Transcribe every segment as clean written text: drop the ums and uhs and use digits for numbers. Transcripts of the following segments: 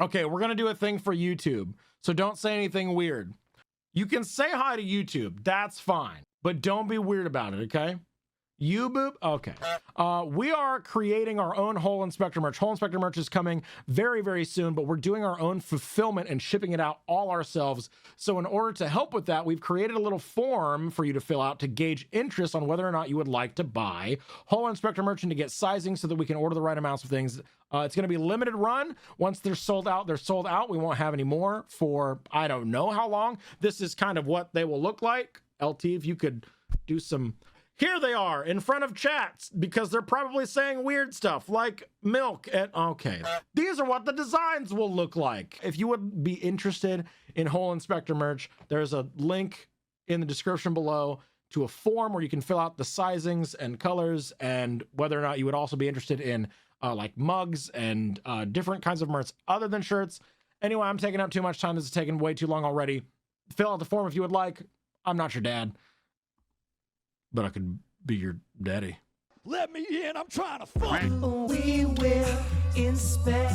Okay, we're gonna do a thing for YouTube, so don't say anything weird. You can say hi to YouTube, that's fine, but don't be weird about it, okay? You boop. Okay. We are creating our own Hole Inspector merch. Hole Inspector merch is coming very, very soon, but we're doing our own fulfillment and shipping it out all ourselves. So in order to help with that, we've created a little form for you to fill out to gauge interest on whether or not you would like to buy Hole Inspector merch and to get sizing so that we can order the right amounts of things. It's going to be limited run. Once they're sold out, they're sold out. We won't have any more for I don't know how long. This is kind of what they will look like. LT, if you could do some... Here they are in front of chats because they're probably saying weird stuff like milk and okay. These are what the designs will look like. If you would be interested in Hole Inspector merch, there's a link in the description below to a form where you can fill out the sizings and colors and whether or not you would also be interested in like mugs and different kinds of merch other than shirts. Anyway, I'm taking up too much time. This is taking way too long already. Fill out the form if you would like. I'm not your dad, but I could be your daddy. Let me in, I'm trying to fuck. We will inspect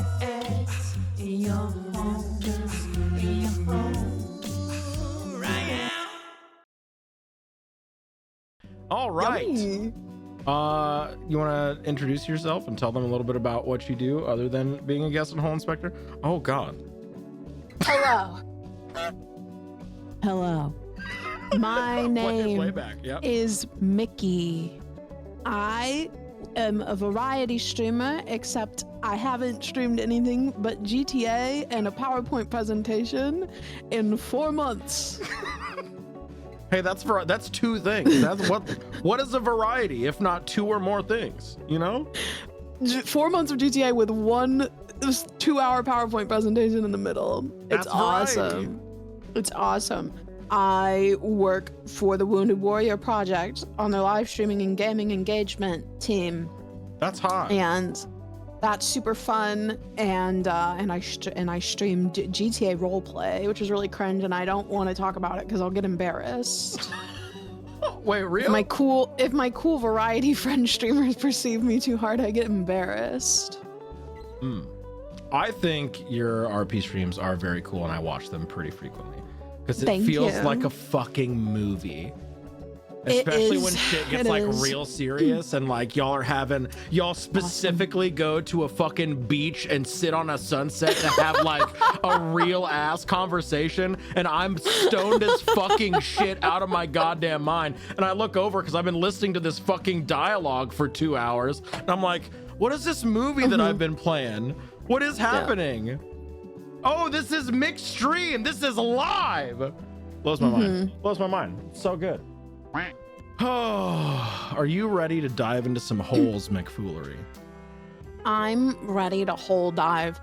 your home, in your home. Right now. All right. Yummy. You want to introduce yourself and tell them a little bit about what you do other than being a guest on Hole Inspector? Oh God. Hello. Hello. My name way back. Yep. is Mickey. I am a variety streamer, except I haven't streamed anything but GTA and a PowerPoint presentation in 4 months. Hey, that's two things. That's what is a variety if not two or more things, you know? 4 months of GTA with one 2-hour PowerPoint presentation in the middle. That's It's awesome. variety. It's awesome. I work for the Wounded Warrior Project on their live streaming and gaming engagement team, That's hot. and that's super fun. And I streamed GTA roleplay, which is really cringe, and I don't want to talk about it because I'll get embarrassed. Wait, If really? my cool variety friend streamers perceive me too hard, I get embarrassed. I think your RP streams are very cool, and I watch them pretty frequently because it Thank feels you. like a fucking movie. It Especially when is. shit gets It like is. real serious and like y'all specifically go to a fucking beach and sit on a sunset to have like a real ass conversation, and I'm stoned as fucking shit out of my goddamn mind, and I look over because I've been listening to this fucking dialogue for 2 hours, and I'm like, what is this movie that I've been playing? What is happening? Oh, this is mixed stream. This is live. Blows my mind. Blows my mind. It's so good. Oh, are you ready to dive into some holes McFoolery? I'm ready to hole dive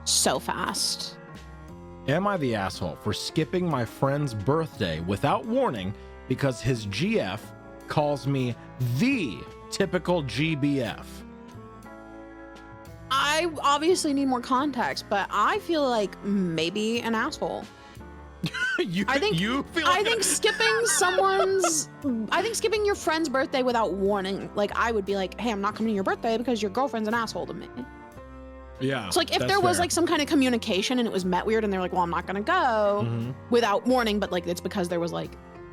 so fast. Am I the asshole for skipping my friend's birthday without warning because his GF calls me the typical GBF? I obviously need more context, but I feel like maybe an asshole. I think skipping your friend's birthday without warning, like I would be like, hey, I'm not coming to your birthday because your girlfriend's an asshole to me. Yeah. So like if that's there was fair. like some kind of communication and it was met weird and they're like, well, I'm not gonna go without warning, but like it's because there was like,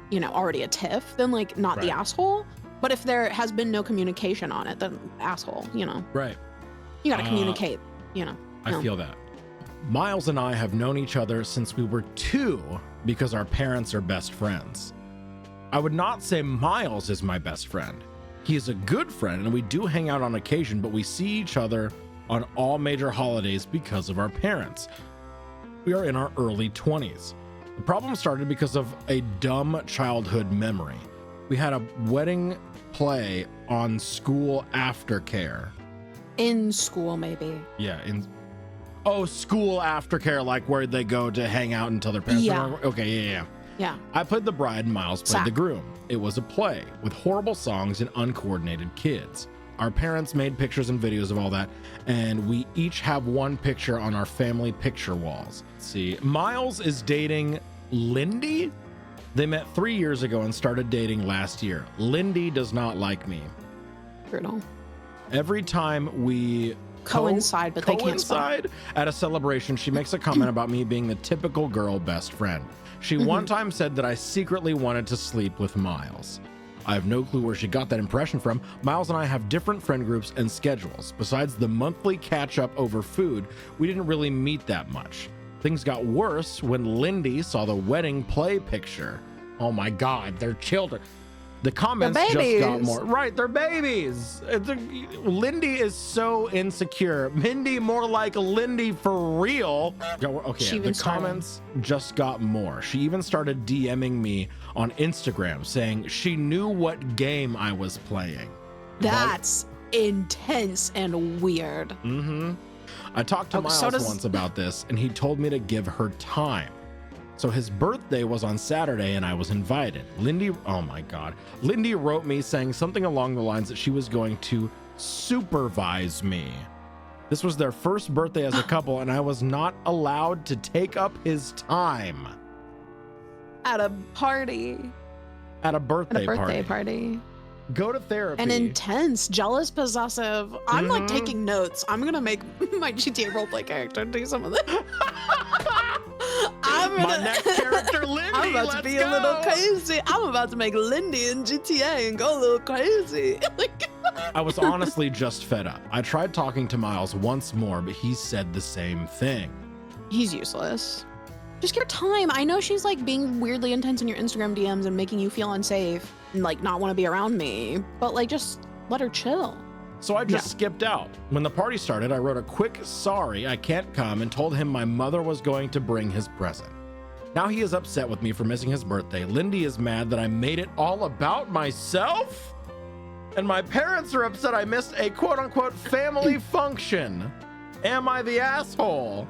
you know, already a tiff, then like not the Right. asshole. But if there has been no communication on it, then asshole, you know. Right. You gotta communicate, you know. I feel that. Miles and I have known each other since we were 2 because our parents are best friends. I would not say Miles is my best friend. He is a good friend and we do hang out on occasion, but we see each other on all major holidays because of our parents. We are in our early 20s. The problem started because of a dumb childhood memory. We had a wedding play on school aftercare. In school, maybe. Yeah, school aftercare, like where they go to hang out until their parents Yeah. are okay, yeah. Yeah. I played the bride and Miles played Sack. the groom. It was a play with horrible songs and uncoordinated kids. Our parents made pictures and videos of all that, and we each have one picture on our family picture walls. Let's see. Miles is dating Lindy. They met 3 years ago and started dating last year. Lindy does not like me. Brutal. Every time we coincide, but they can't spell. Coincide? At a celebration, she makes a comment about me being the typical girl best friend. She one time said that I secretly wanted to sleep with Miles. I have no clue where she got that impression from. Miles and I have different friend groups and schedules. Besides the monthly catch up over food, we didn't really meet that much. Things got worse when Lindy saw the wedding play picture. Oh my God, they're children. The comments just got more. Right, they're babies. Lindy is so insecure. Mindy, more like Lindy for real. Okay, the comments just got more. She even started DMing me on Instagram saying she knew what game I was playing. That's intense and weird. Mm-hmm. I talked to Miles once about this, and he told me to give her time. So his birthday was on Saturday and I was invited. Lindy, oh my God. Lindy wrote me saying something along the lines that she was going to supervise me. This was their first birthday as a couple and I was not allowed to take up his time. At a party. At a birthday party. Go to therapy. And intense, jealous, possessive. I'm like taking notes. I'm gonna make my GTA roleplay character do some of this. My next character, Lindy. I'm about to be a little crazy. I'm about to make Lindy in GTA and go a little crazy. I was honestly just fed up. I tried talking to Miles once more, but he said the same thing. He's useless. Just give her time. I know she's like being weirdly intense in your Instagram DMs and making you feel unsafe and like not want to be around me, but like just let her chill. So I just skipped out. When the party started, I wrote a quick sorry I can't come and told him my mother was going to bring his present. Now he is upset with me for missing his birthday. Lindy is mad that I made it all about myself. And my parents are upset I missed a quote unquote family function. Am I the asshole?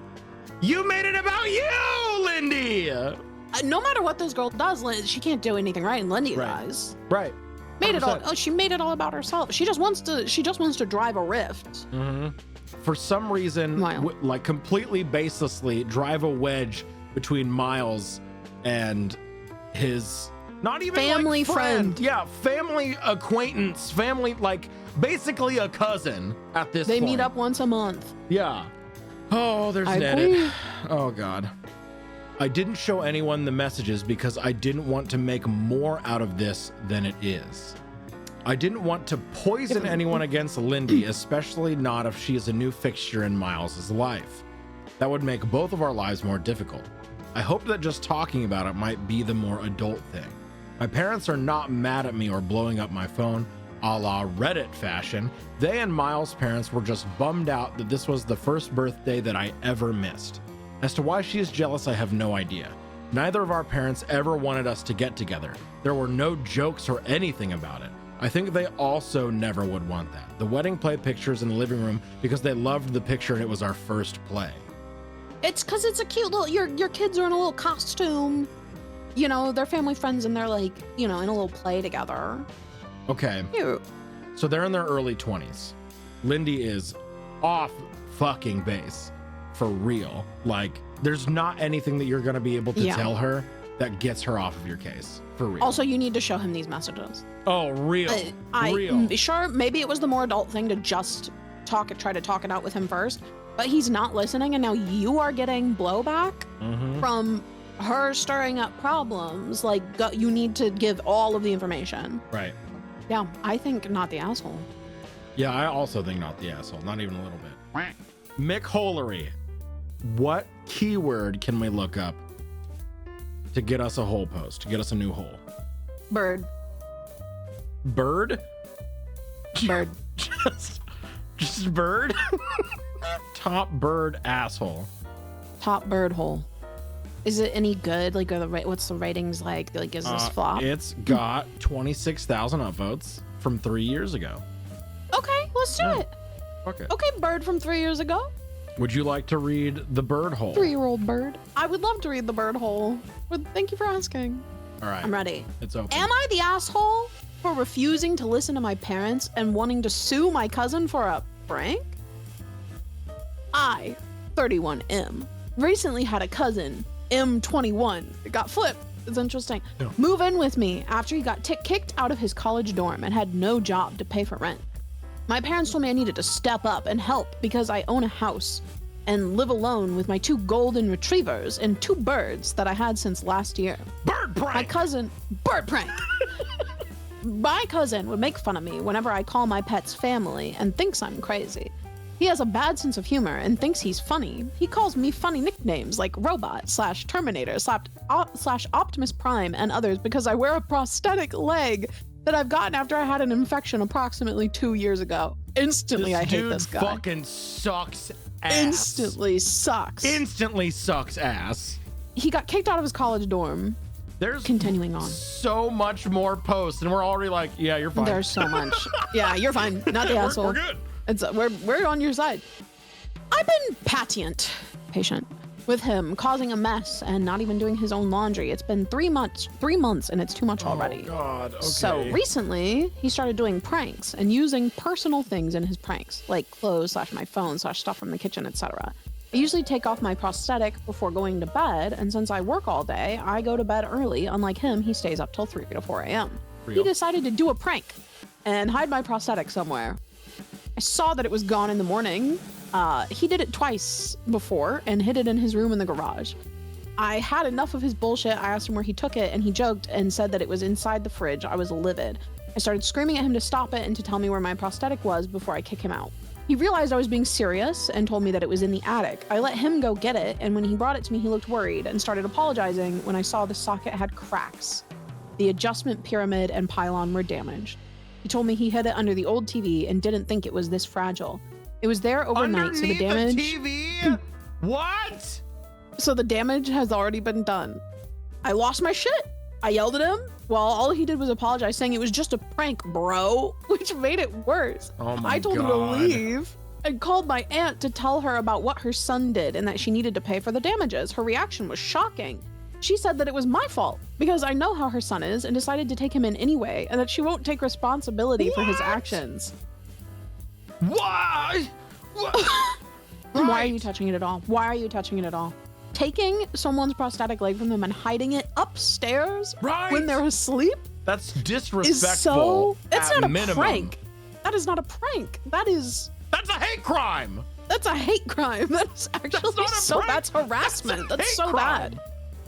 You made it about you, Lindy. No matter what this girl does, she can't do anything right, and Lindy does. Right. Made it all. Oh, she made it all about herself. She just wants to drive a rift. For some reason, like completely baselessly, drive a wedge between Miles and his not even family like friend. Yeah, family acquaintance, family, like basically a cousin at this point. They meet up once a month. Yeah. Oh, there's an edit. Oh God. I didn't show anyone the messages because I didn't want to make more out of this than it is. I didn't want to poison anyone against Lindy, especially not if she is a new fixture in Miles's life. That would make both of our lives more difficult. I hope that just talking about it might be the more adult thing. My parents are not mad at me or blowing up my phone, a la Reddit fashion. They and Miles' parents were just bummed out that this was the first birthday that I ever missed. As to why she is jealous, I have no idea. Neither of our parents ever wanted us to get together. There were no jokes or anything about it. I think they also never would want that. The wedding play pictures in the living room because they loved the picture and it was our first play. It's because it's a cute little, your kids are in a little costume. You know, they're family friends and they're like, you know, in a little play together. Okay. Cute. So they're in their early 20s. Lindy is off fucking base. For real. Like, there's not anything that you're going to be able to tell her that gets her off of your case. For real. Also, you need to show him these messages. Oh, real. Real. Sure, maybe it was the more adult thing to just try to talk it out with him first, but he's not listening, and now you are getting blowback from her stirring up problems. Like, you need to give all of the information. Right. Yeah, I think not the asshole. Yeah, I also think not the asshole. Not even a little bit. Mick Holery. What keyword can we look up to get us a hole post, to get us a new hole? Bird. Bird? Bird. just bird? Top bird asshole. Top bird hole. Is it any good? Like, what's the ratings like? Like, is this flop? It's got 26,000 upvotes from 3 years ago. Okay, let's do it. Okay. Okay, bird from 3 years ago. Would you like to read the bird hole? 3-year-old bird. I would love to read the bird hole. Thank you for asking. All right. I'm ready. It's open. Am I the asshole for refusing to listen to my parents and wanting to sue my cousin for a prank? I, 31M, recently had a cousin, M21, it got flipped. It's interesting. Yeah. Move in with me after he got kicked out of his college dorm and had no job to pay for rent. My parents told me I needed to step up and help because I own a house and live alone with my 2 golden retrievers and 2 birds that I had since last year. Bird prank. Bird prank. My cousin would make fun of me whenever I call my pets family and thinks I'm crazy. He has a bad sense of humor and thinks he's funny. He calls me funny nicknames like Robot / Terminator / Optimus Prime and others because I wear a prosthetic leg that I've gotten after I had an infection approximately 2 years ago. Instantly, I hate this guy. Fucking sucks ass. Instantly sucks. Instantly sucks ass. He got kicked out of his college dorm. There's Continuing on. so much more posts, and we're already like, yeah, you're fine. There's so much. Yeah, you're fine. Not the asshole. We're good. We're on your side. I've been patient with him causing a mess and not even doing his own laundry. It's been 3 months, and it's too much already. Oh God. Okay. So recently, he started doing pranks and using personal things in his pranks, like clothes / my phone / stuff from the kitchen, etc. I usually take off my prosthetic before going to bed, and since I work all day, I go to bed early. Unlike him, he stays up till 3 to 4 a.m. He decided to do a prank and hide my prosthetic somewhere. I saw that it was gone in the morning. He did it twice before and hid it in his room in the garage. I had enough of his bullshit. I asked him where he took it, and he joked and said that it was inside the fridge. I was livid. I started screaming at him to stop it and to tell me where my prosthetic was before I kick him out. He realized I was being serious and told me that it was in the attic. I let him go get it, and when he brought it to me, he looked worried and started apologizing when I saw the socket had cracks. The adjustment pyramid and pylon were damaged. He told me he hid it under the old TV and didn't think it was this fragile. It was there overnight, so the damage... the TV? What? So the damage has already been done. I lost my shit. I yelled at him while all he did was apologize, saying it was just a prank, bro, which made it worse. Oh my I told him to leave and called my aunt to tell her about what her son did and that she needed to pay for the damages. Her reaction was shocking. She said that it was my fault because I know how her son is and decided to take him in anyway, and that she won't take responsibility for his actions. Why? Why are you touching it at all? Why are you touching it at all? Taking someone's prosthetic leg from them and hiding it upstairs when they're asleep? That's disrespectful. Is so... It's at not a minimum. prank. That is not a prank. That's a hate crime. That's a hate crime. That's actually that's harassment. That's so bad.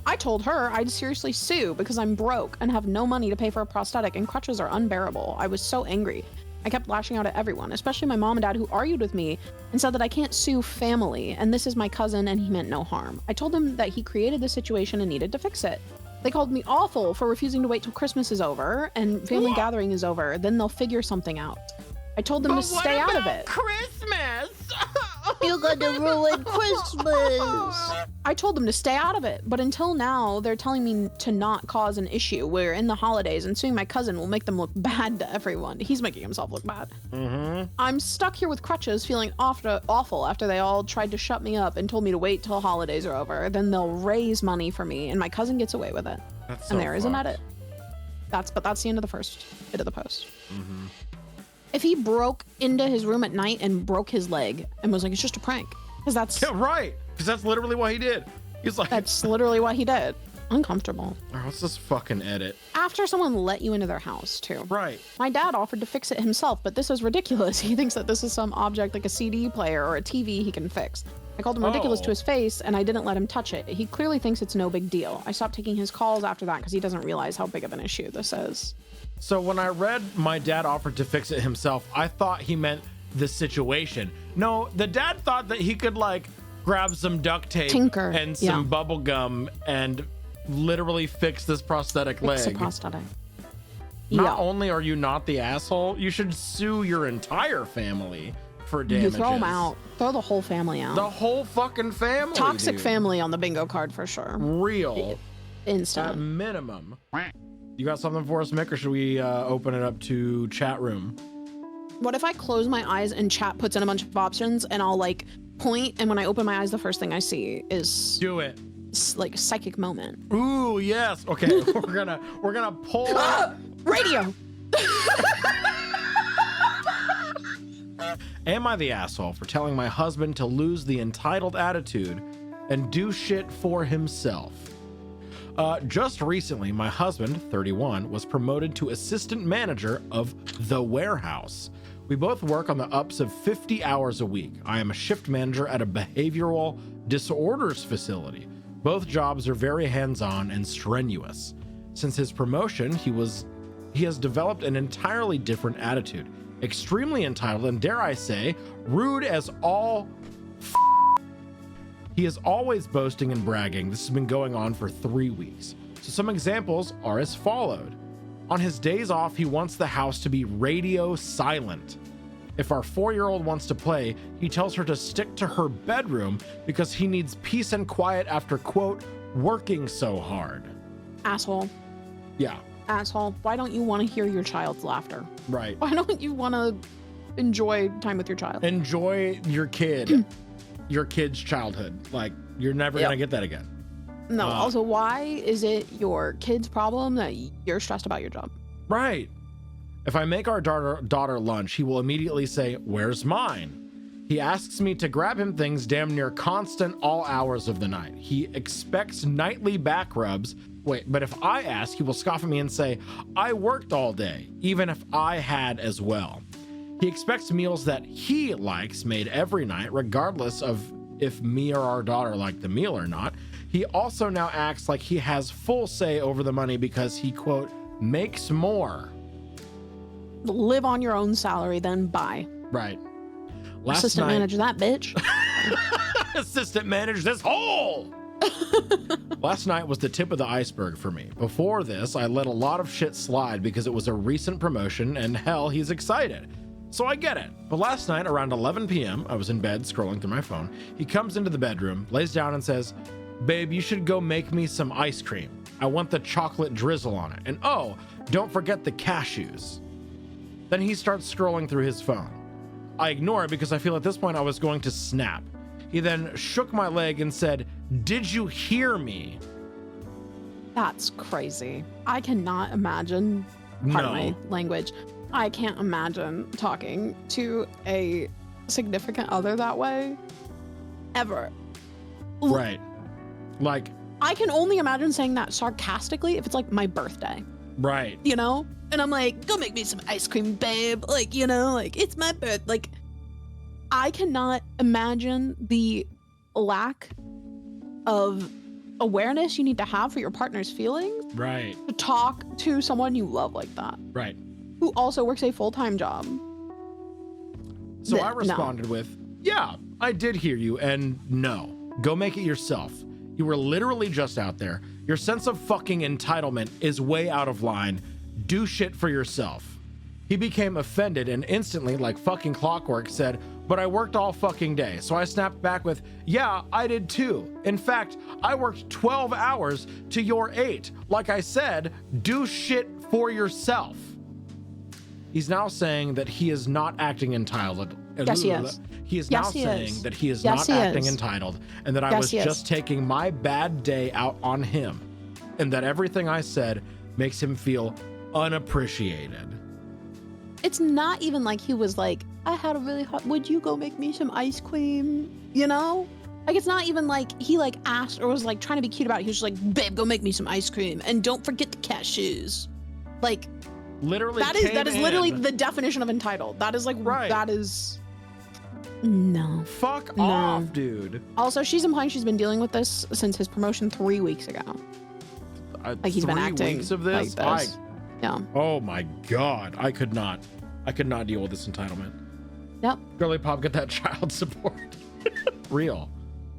I told her I'd seriously sue because I'm broke and have no money to pay for a prosthetic, and crutches are unbearable. I was so angry. I kept lashing out at everyone, especially my mom and dad, who argued with me and said that I can't sue family, and this is my cousin and he meant no harm. I told them that he created the situation and needed to fix it. They called me awful for refusing to wait till Christmas is over and family gathering is over, then they'll figure something out. I told them to stay out of it. Christmas? You're gonna ruin Christmas. I told them to stay out of it, but until now, they're telling me to not cause an issue where in the holidays and suing my cousin will make them look bad to everyone. He's making himself look bad. I'm stuck here with crutches, feeling awful after they all tried to shut me up and told me to wait till holidays are over. Then they'll raise money for me, and my cousin gets away with it. That's and there is an edit. But that's the end of the first bit of the post. If he broke into his room at night and broke his leg and was like, it's just a prank, because that's... Yeah, right. Because that's literally what he did. He's like... That's literally what he did. Uncomfortable. Oh, let's just fucking edit. After someone let you into their house, too. Right. My dad offered to fix it himself, but this is ridiculous. He thinks that this is some object like a CD player or a TV he can fix. I called him ridiculous to his face, and I didn't let him touch it. He clearly thinks it's no big deal. I stopped taking his calls after that because he doesn't realize how big of an issue this is. So when I read my dad offered to fix it himself, I thought he meant the situation. No, the dad thought that he could like grab some duct tape and some bubble gum and literally fix this prosthetic leg. Fix a prosthetic. Not only are you not the asshole, you should sue your entire family for damages. You throw them out. Throw the whole family out. The whole fucking family. Toxic family on the bingo card for sure. Real. Instant. At minimum. You got something for us, Mick, or should we open it up to chat room? What if I close my eyes and chat puts in a bunch of options and I'll like point, and when I open my eyes, the first thing I see is... Do it. Like a psychic moment. Ooh, yes. Okay, we're gonna pull... Radio! Am I the asshole for telling my husband to lose the entitled attitude and do shit for himself? Just recently, my husband, 31, was promoted to assistant manager of the warehouse, We both work on the ups of 50 hours a week. I am a shift manager at a behavioral disorders facility. Both jobs are very hands-on and strenuous. Since his promotion, he has developed an entirely different attitude. Extremely entitled and, dare I say, rude as all He is always boasting and bragging. This has been going on for 3 weeks. So some examples are as followed. On his days off, he wants the house to be radio silent. If our 4-year-old wants to play, he tells her to stick to her bedroom because he needs peace and quiet after, quote, working so hard. Asshole. Yeah. Asshole. Why don't you want to hear your child's laughter? Right. Why don't you want to enjoy time with your child? Enjoy your kid, your kid's childhood. Like, you're never going to get that again. No, also, why is it your kid's problem that you're stressed about your job? Right. If I make our daughter lunch, he will immediately say, "Where's mine?" He asks me to grab him things damn near constant all hours of the night. He expects nightly back rubs. Wait, but if I ask, he will scoff at me and say, "I worked all day," even if I had as well. He expects meals that he likes made every night, regardless of if me or our daughter like the meal or not. He also now acts like he has full say over the money because he, quote, makes more. Live on your own salary, then buy. Right. Assistant manager that bitch. Assistant manager this hole. Last night was the tip of the iceberg for me. Before this, I let a lot of shit slide because it was a recent promotion and hell, he's excited. So I get it. But last night around 11 p.m., I was in bed scrolling through my phone. He comes into the bedroom, lays down and says, "Babe, you should go make me some ice cream. I want the chocolate drizzle on it. And oh, don't forget the cashews." Then he starts scrolling through his phone. I ignore it because I feel at this point I was going to snap. He then shook my leg and said, "Did you hear me?" That's crazy. I cannot imagine, pardon my language, I can't imagine talking to a significant other that way ever. Right. Like, I can only imagine saying that sarcastically if it's like my birthday. Right. You know? And I'm like, "Go make me some ice cream, babe." Like, you know, like, it's my birthday. Like, I cannot imagine the lack of awareness you need to have for your partner's feelings. Right. To talk to someone you love like that. Right. Who also works a full-time job. So I responded with, "Yeah, I did hear you, and no. Go make it yourself. You were literally just out there. Your sense of fucking entitlement is way out of line. Do shit for yourself." He became offended and instantly, like fucking clockwork, said, "But I worked all fucking day." So I snapped back with, "Yeah, I did too. In fact, I worked 12 hours to your 8. Like I said, do shit for yourself." He's now saying that he is not acting entitled. Yes, he is. He is now saying that he is not acting entitled and that I was just taking my bad day out on him and that everything I said makes him feel unappreciated. It's not even like he was like, "I had a really hot, would you go make me some ice cream?" You know? Like, it's not even like he like asked or was like trying to be cute about it. He was just like, "Babe, go make me some ice cream and don't forget the cashews." Like, literally that is literally the definition of entitled. That is like, that is, no. Fuck off, dude. Also, she's implying she's been dealing with this since his promotion 3 weeks ago. Like, he's been acting 3 weeks of this? like this. Yeah. Oh my God. I could not deal with this entitlement. Yep. Girly Pop, get that child support. Real.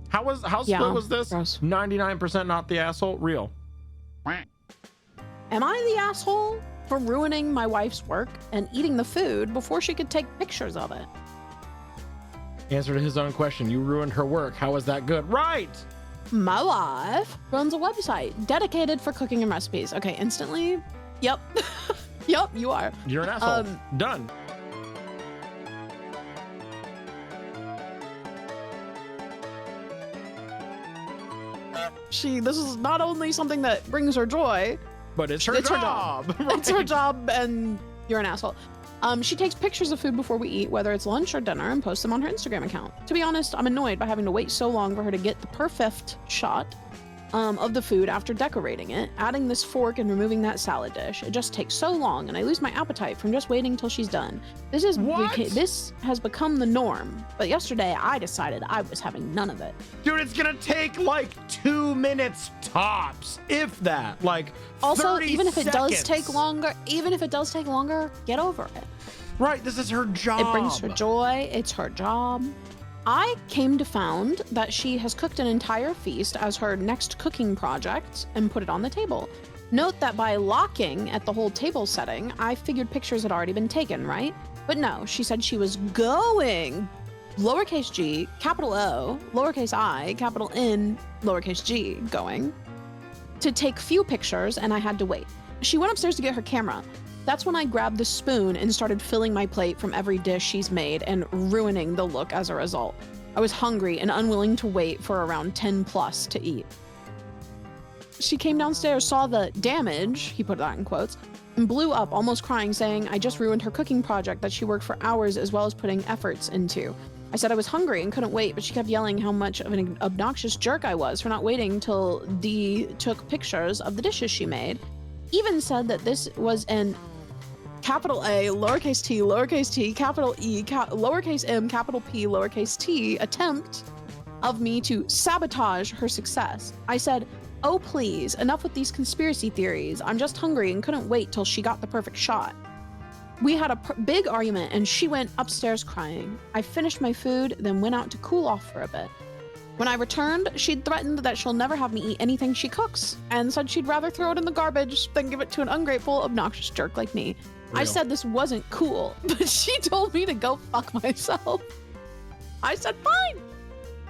How split was this? Gross. 99% not the asshole? Real. Am I the asshole for ruining my wife's work and eating the food before she could take pictures of it? Answer to his own question. You ruined her work. How is that good? Right. My wife runs a website dedicated for cooking and recipes. Okay, instantly. Yep. Yep, you are. You're an asshole. Done. This is not only something that brings her joy, but it's her job. Right. It's her job, and you're an asshole. She takes pictures of food before we eat, whether it's lunch or dinner, and posts them on her Instagram account. To be honest, I'm annoyed by having to wait so long for her to get the perfect shot. of the food after decorating it, adding this fork and removing that salad dish. It just takes so long, and I lose my appetite from just waiting till she's done. This has become the norm, but yesterday I decided I was having none of it. Dude, it's gonna take like 2 minutes tops, if that. Like, also, 30 even if it does seconds. take longer, get over it. Right, this is her job. It brings her joy. It's her job. I came to found that she has cooked an entire feast as her next cooking project and put it on the table. Note that by locking at the whole table setting, I figured pictures had already been taken, right? But no, she said she was going, lowercase g, capital O, lowercase I, capital N, lowercase g, going, to take few pictures, and I had to wait. She went upstairs to get her camera. That's when I grabbed the spoon and started filling my plate from every dish she's made and ruining the look as a result. I was hungry and unwilling to wait for around 10 plus to eat. She came downstairs, saw the damage, he put that in quotes, and blew up, almost crying, saying I just ruined her cooking project that she worked for hours as well as putting efforts into. I said I was hungry and couldn't wait, but she kept yelling how much of an obnoxious jerk I was for not waiting till Dee took pictures of the dishes she made. Even said that this was an capital A, lowercase t, capital E, lowercase m, capital P, lowercase t attempt of me to sabotage her success. I said, oh please, enough with these conspiracy theories. I'm just hungry and couldn't wait till she got the perfect shot. We had a big argument and she went upstairs crying. I finished my food, then went out to cool off for a bit. When I returned, she'd threatened that she'll never have me eat anything she cooks and said she'd rather throw it in the garbage than give it to an ungrateful, obnoxious jerk like me. Real. I said this wasn't cool, but she told me to go fuck myself. I said fine,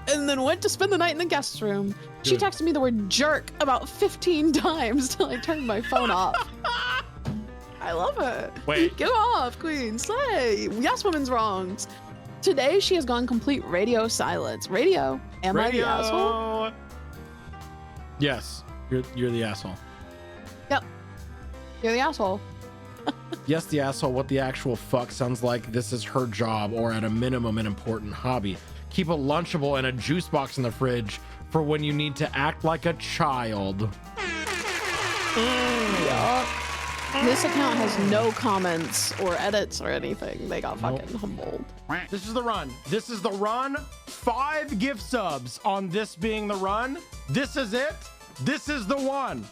and then went to spend the night in the guest room. Good. She texted me the word jerk about 15 times till I turned my phone off. I love it. Wait. Get off, queen. Slay. Yes, women's wrongs. Today, she has gone complete radio silence. Radio, am I the asshole? Yes, you're the asshole. Yep. You're the asshole. Yes, the asshole. What the actual fuck sounds like this is her job, or at a minimum an important hobby. Keep a Lunchable and a juice box in the fridge for when you need to act like a child. Yup. This account has no comments or edits or anything. They got fucking humbled. This is the run. This is the run. 5 gift subs on this being the run. This is it. This is the one.